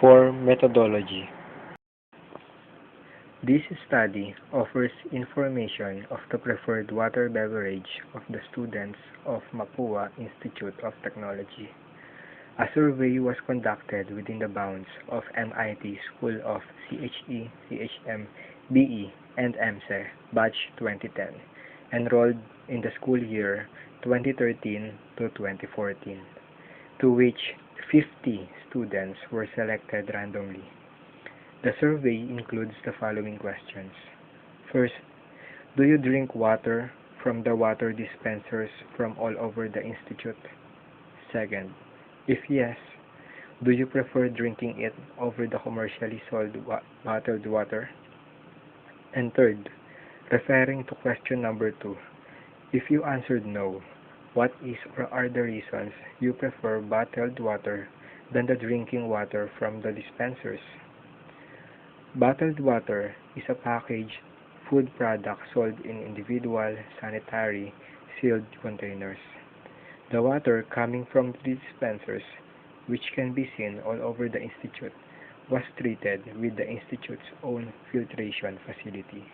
4. Methodology. This study offers information of the preferred water beverage of the students of Mapua Institute of Technology. A survey was conducted within the bounds of MIT School of CHE, CHM, BE, and EMSE, Batch 2010, enrolled in the school year 2013 to 2014, to which 50 students were selected randomly. The survey includes the following questions. First, do you drink water from the water dispensers from all over the institute? Second, if yes, do you prefer drinking it over the commercially sold bottled water? And third, referring to question number 2, if you answered no, what is or are the reasons you prefer bottled water than the drinking water from the dispensers? Bottled water is a packaged food product sold in individual, sanitary, sealed containers. The water coming from the dispensers, which can be seen all over the institute, was treated with the institute's own filtration facility.